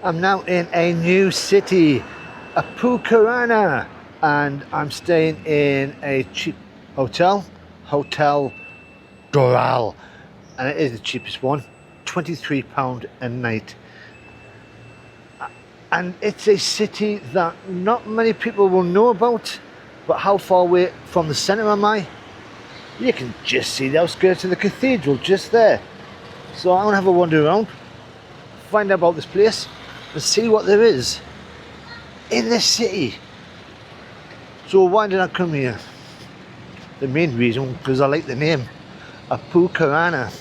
I'm now in a new city, Apucarana, and I'm staying in a cheap hotel, Hotel Doral, and it is the cheapest one, £23 a night. And it's a city that not many people will know about, but how far away from the centre am I? You can just see the outskirts of the cathedral just there. So I'm going to have a wander around, find out about this place, and see what there is in this city. So why did I come here? The main reason, because I like the name, Apucarana.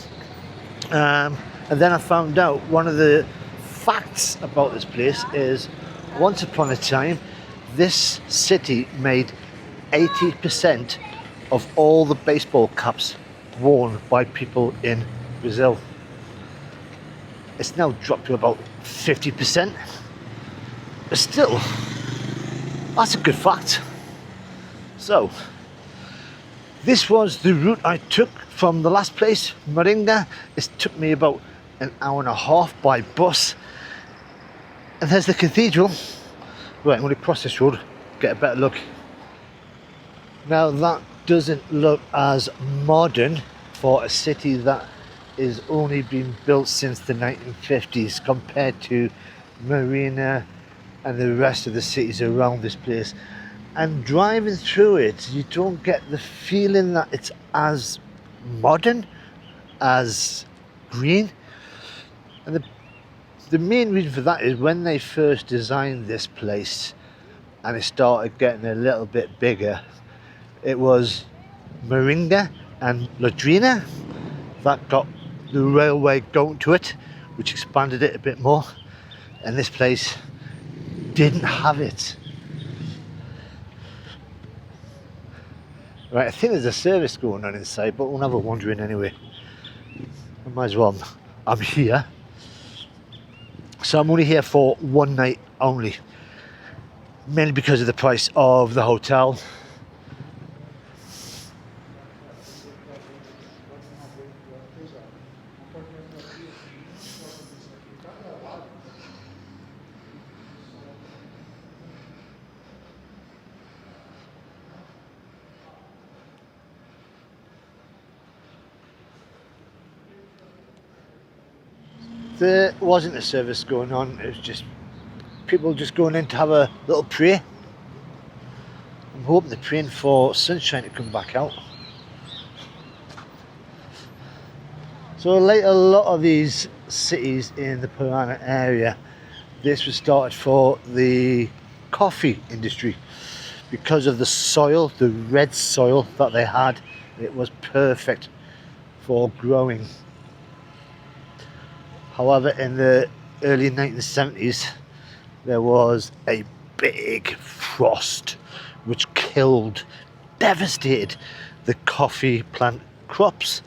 And then I found out one of the facts about this place is, once upon a time, this city made 80% of all the baseball caps worn by people in Brazil. It's now dropped to about 50%, but still, that's a good fact. So, this was the route I took from the last place, Moringa. It took me about an hour and a half by bus. And there's the cathedral. Right, I'm going to cross this road, get a better look. Now that doesn't look as modern for a city that is only been built since the 1950s compared to Marina and the rest of the cities around this place. And driving through it, you don't get the feeling that it's as modern, as green. And the main reason for that is when they first designed this place and it started getting a little bit bigger, it was Moringa and Londrina that got the railway going to it, which expanded it a bit more, and this place didn't have it. Right, I think there's a service going on inside, but we'll have a wander in anyway. I might as well. I'm here. So I'm only here for one night only, mainly because of the price of the hotel. There wasn't a service going on, it was just people just going in to have a little prayer. I'm hoping they're praying for sunshine to come back out. So like a lot of these cities in the Paraná area, this was started for the coffee industry. Because of the soil, the red soil that they had, it was perfect for growing. However, in the early 1970s, there was a big frost which killed, devastated the coffee plant crops.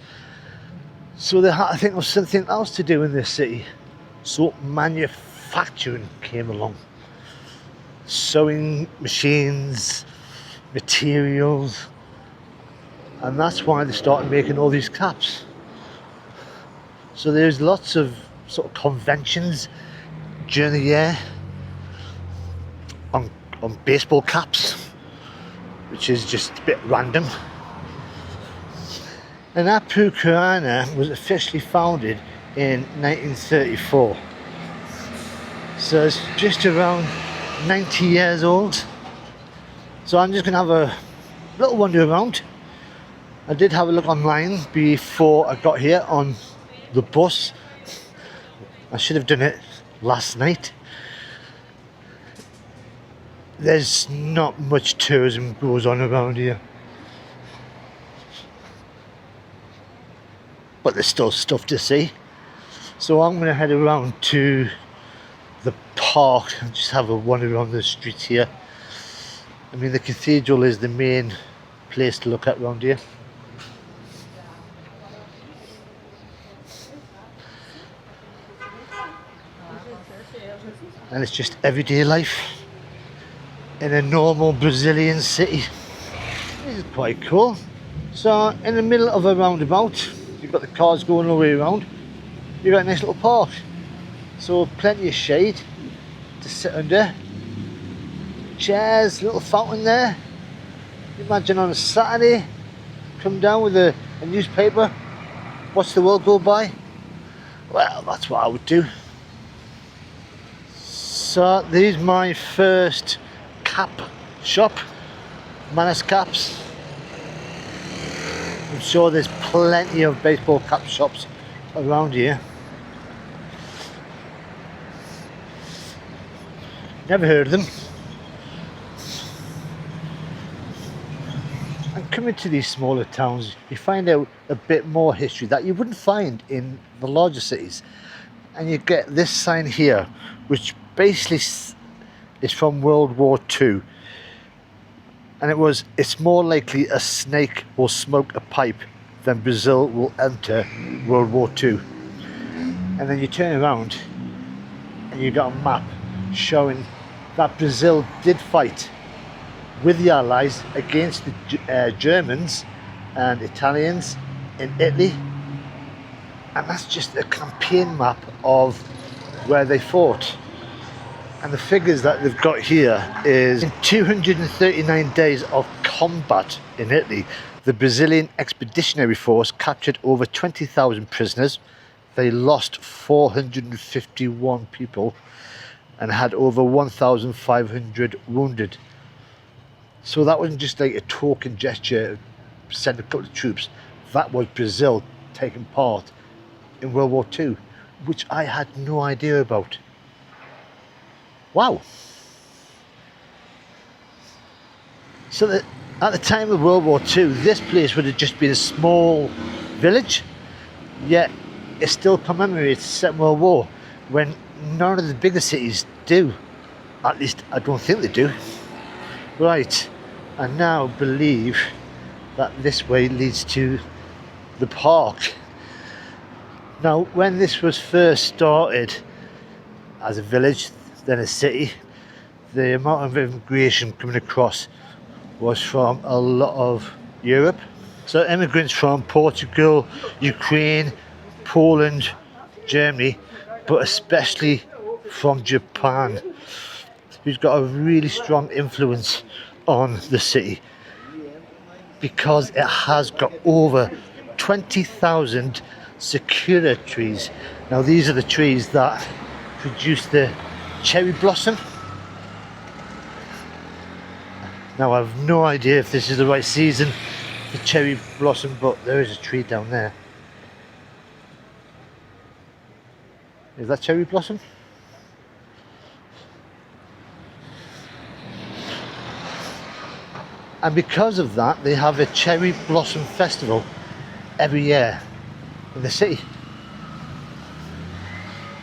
So they had to think of something else to do in this city. So manufacturing came along. Sewing machines, materials, and that's why they started making all these caps. So there's lots of sort of conventions during the year on baseball caps, which is just a bit random. And Apucarana was officially founded in 1934, so it's just around 90 years old. So I'm just going to have a little wander around. I did have a look online before I got here on the bus. I should have done it last night. There's not much tourism goes on around here, but there's still stuff to see. So I'm going to head around to the park and just have a wander around the streets here. I mean, the cathedral is the main place to look at around here. And it's just everyday life in a normal Brazilian city. This is quite cool. So in the middle of a roundabout, you've got the cars going all the way around. You've got a nice little park. So plenty of shade. to sit under. Chairs, little fountain there. Imagine on a Saturday, come down with a newspaper, watch the world go by. Well, that's what I would do. So these are my first cap shop, Manners Caps. I'm sure there's plenty of baseball cap shops around here. Never heard of them. And coming to these smaller towns, you find out a bit more history that you wouldn't find in the larger cities. And you get this sign here, which basically is from World War II. And it's more likely a snake will smoke a pipe than Brazil will enter World War II. And then you turn around and you got a map showing that Brazil did fight with the Allies against the Germans and Italians in Italy. And that's just a campaign map of where they fought. And the figures that they've got here is in 239 days of combat in Italy, the Brazilian Expeditionary Force captured over 20,000 prisoners. They lost 451 people and had over 1,500 wounded. So that wasn't just like a token gesture, send a couple of troops. That was Brazil taking part in World War II, which I had no idea about. Wow. So that at the time of World War II, this place would have just been a small village, yet it still commemorates the Second World War, when none of the bigger cities do. At least I don't think they do. Right, I now believe that this way leads to the park. Now, when this was first started as a village, then a city, the amount of immigration coming across was from a lot of Europe. So immigrants from Portugal, Ukraine, Poland, Germany, but especially from Japan, who's got a really strong influence on the city because it has got over 20,000 sakura trees. Now these are the trees that produce the cherry blossom. Now I have no idea if this is the right season for cherry blossom, but there is a tree down there. Is that cherry blossom? And because of that, they have a cherry blossom festival every year in the city.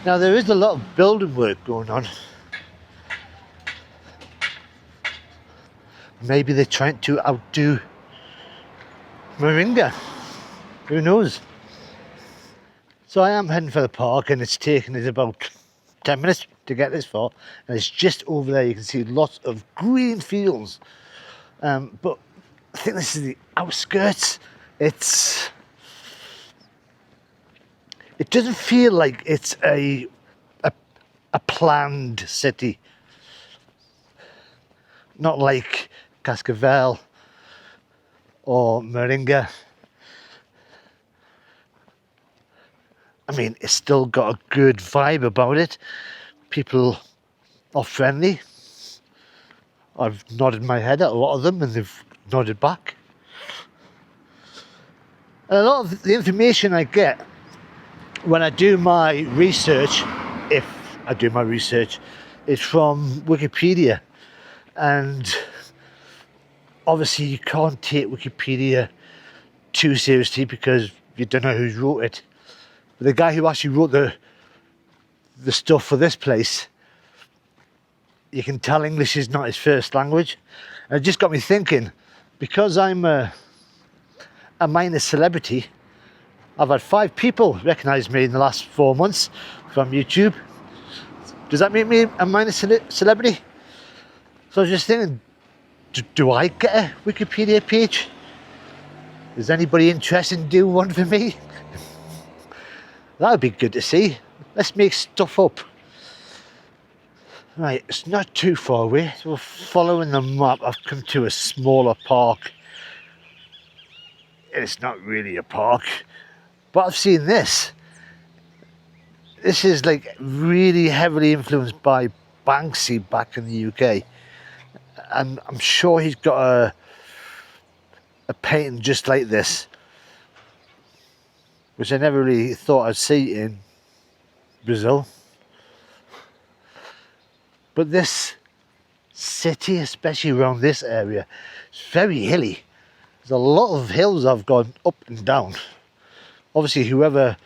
Now there is a lot of building work going on. Maybe they're trying to outdo Moringa. Who knows? So I am heading for the park, and it's taken us about 10 minutes to get this far. And it's just over there. You can see lots of green fields. But I think this is the outskirts. It doesn't feel like it's a planned city. Not like Cascavel or Moringa. I mean, it's still got a good vibe about it. People are friendly. I've nodded my head at a lot of them and they've nodded back. And a lot of the information I get when I do my research, if I do my research, is from Wikipedia. And obviously you can't take Wikipedia too seriously because you don't know who's wrote it. But the guy who actually wrote the stuff for this place, you can tell English is not his first language. And it just got me thinking, because I'm a minor celebrity, I've had 5 people recognise me in the last 4 months from YouTube. Does that make me a minor celebrity? So I was just thinking, do I get a Wikipedia page? Is anybody interested in doing one for me? That would be good to see. Let's make stuff up. Right, it's not too far away. So following the map, I've come to a smaller park. It's not really a park, but I've seen this. This is like really heavily influenced by Banksy back in the UK. And I'm sure he's got a painting just like this, which I never really thought I'd see in Brazil. But this city, especially around this area, is very hilly. There's a lot of hills I've gone up and down. Obviously, whoever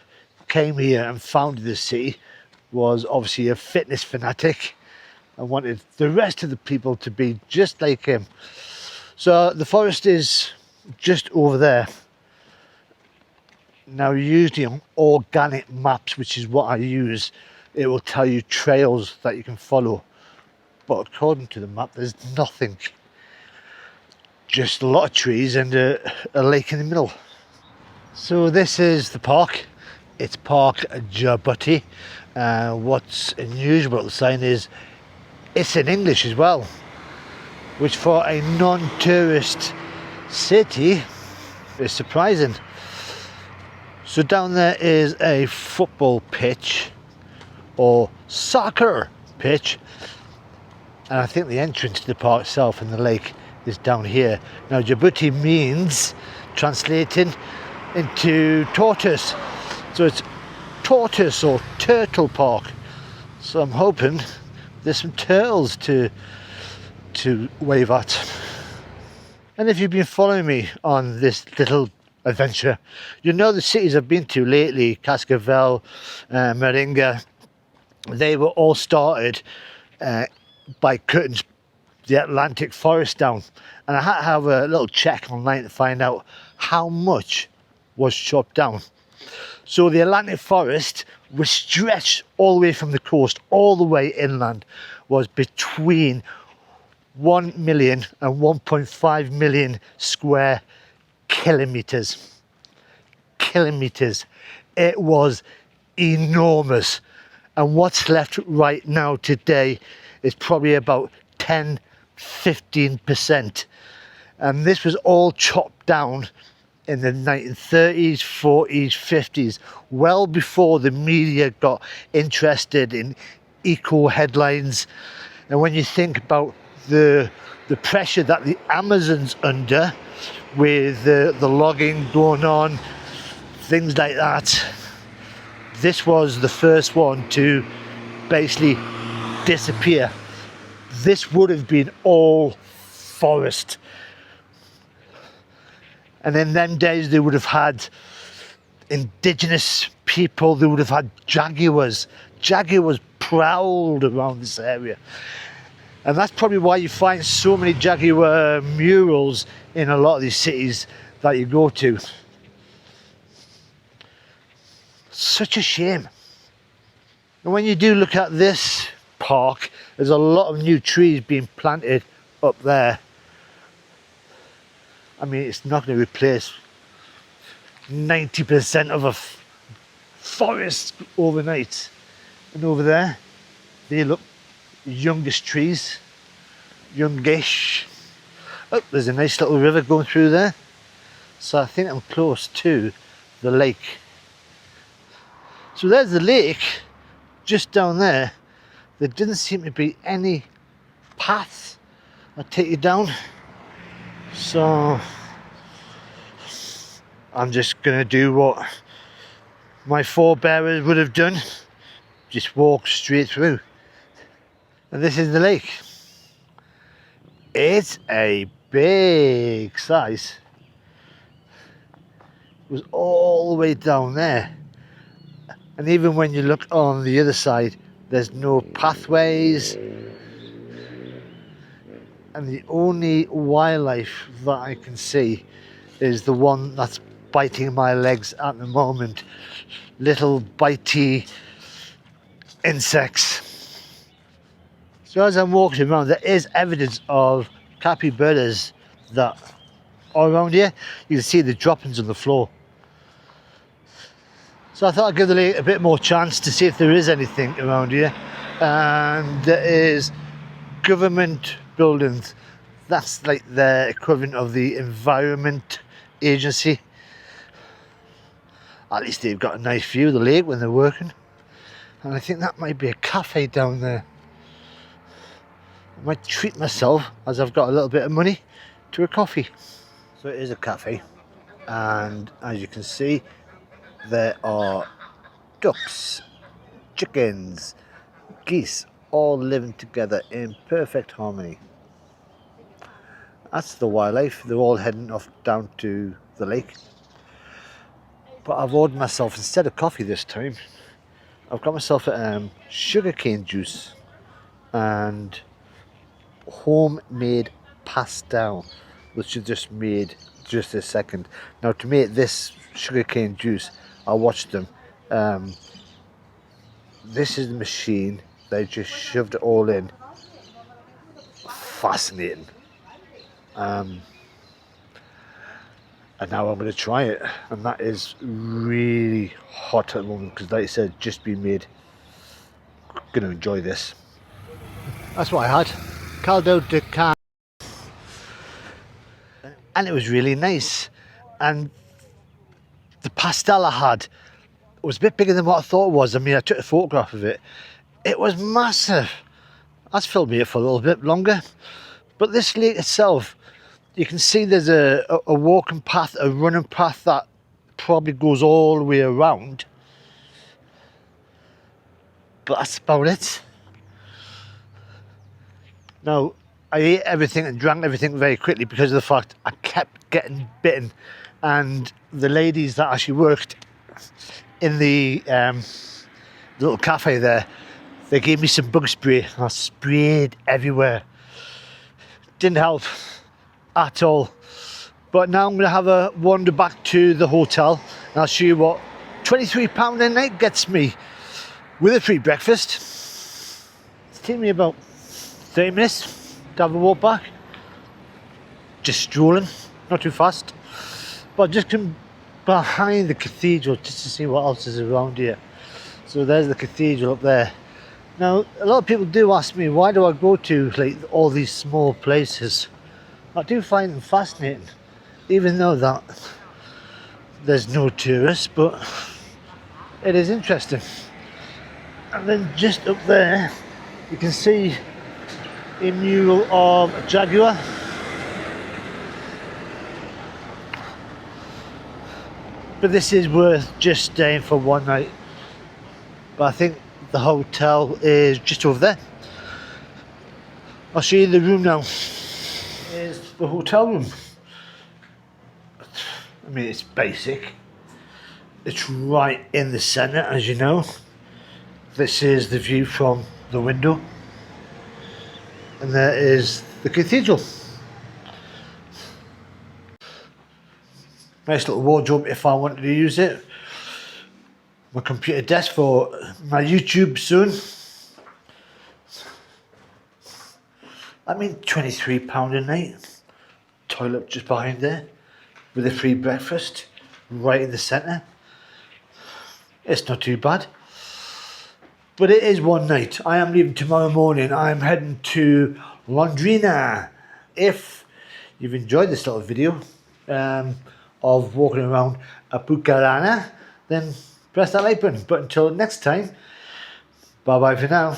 came here and founded this city was obviously a fitness fanatic and wanted the rest of the people to be just like him. So the forest is just over there. Now, usually on organic maps, which is what I use, it will tell you trails that you can follow. But according to the map, there's nothing. Just a lot of trees and a lake in the middle. So this is the park. It's Park Jabuti. What's unusual about the sign is it's in English as well, which for a non-tourist city is surprising. So down there is a football pitch or soccer pitch, and I think the entrance to the park itself and the lake is down here. Now, Jabuti means, translating into tortoise, so it's tortoise or turtle park. So I'm hoping there's some turtles to wave at. And if you've been following me on this little adventure, you know the cities I've been to lately, Cascavel, Meringa, they were all started by cutting the Atlantic forest down. And I had to have a little check online to find out how much was chopped down. So the Atlantic forest was stretched all the way from the coast all the way inland, was between 1 million and 1.5 million square kilometers. It was enormous. And what's left right now today is probably about 10-15%. And this was all chopped down in the 1930s, 40s, 50s, well before the media got interested in eco headlines. And when you think about the pressure that the Amazon's under with the logging going on, things like that, this was the first one to basically disappear. This would have been all forest. And in them days, they would have had indigenous people, they would have had jaguars. Jaguars prowled around this area. And that's probably why you find so many jaguar murals in a lot of these cities that you go to. Such a shame. And when you do look at this park, there's a lot of new trees being planted up there. I mean, it's not going to replace 90% of a forest overnight. And over there, they look youngest trees, youngish. Oh, there's a nice little river going through there. So I think I'm close to the lake. So there's the lake, just down there. There didn't seem to be any path that take you down. So I'm just gonna do what my forebearers would have done, just walk straight through. And this is the lake. It's a big size. It was all the way down there. And even when you look on the other side, there's no pathways. And the only wildlife that I can see is the one that's biting my legs at the moment. Little bitey insects. So as I'm walking around, there is evidence of capybaras that are around here. You can see the droppings on the floor. So I thought I'd give the lake a bit more chance to see if there is anything around here. and there is government buildings. That's like the equivalent of the Environment Agency. At least they've got a nice view of the lake when they're working. And I think that might be a cafe down there. I might treat myself, as I've got a little bit of money, to a coffee. So it is a cafe, and as you can see, there are ducks, chickens, geese, all living together in perfect harmony. That's the wildlife. They're all heading off down to the lake. But I've ordered myself, instead of coffee this time, I've got myself a sugarcane juice and homemade pastel, which I just made just a second. Now, to make this sugarcane juice, I watched them. This is the machine. They just shoved it all in. Fascinating. And now I'm going to try it, and that is really hot at the moment because, like I said, just been made. Going to enjoy this. That's what I had, caldo de carne, and it was really nice. And the pastel I had was a bit bigger than what I thought it was. I mean, I took a photograph of it. It was massive. That's filled me up for a little bit longer. But this lake itself, you can see there's a walking path, a running path that probably goes all the way around. But that's about it. Now, I ate everything and drank everything very quickly because of the fact I kept getting bitten. And the ladies that actually worked in the little cafe there, they gave me some bug spray. I sprayed everywhere. Didn't help at all. But now I'm going to have a wander back to the hotel, and I'll show you what £23 a night gets me with a free breakfast. It's taken me about 30 minutes to have a walk back. Just strolling, not too fast. But just come behind the cathedral just to see what else is around here. So there's the cathedral up there. Now, a lot of people do ask me, why do I go to like all these small places? I do find them fascinating, even though that there's no tourists, but it is interesting. And then just up there, you can see a mural of a jaguar. But this is worth just staying for one night. But I think the hotel is just over there. I'll show you the room now. Here's the hotel room. I mean, it's basic. It's right in the centre, as you know. This is the view from the window. And there is the cathedral. Nice little wardrobe if I wanted to use it. My computer desk for my YouTube soon. I mean, £23 a night. Toilet just behind there with a free breakfast right in the centre. It's not too bad. But it is one night. I am leaving tomorrow morning. I am heading to Londrina. If you've enjoyed this little video of walking around Apucarana, then press that like button. But until next time, bye bye for now.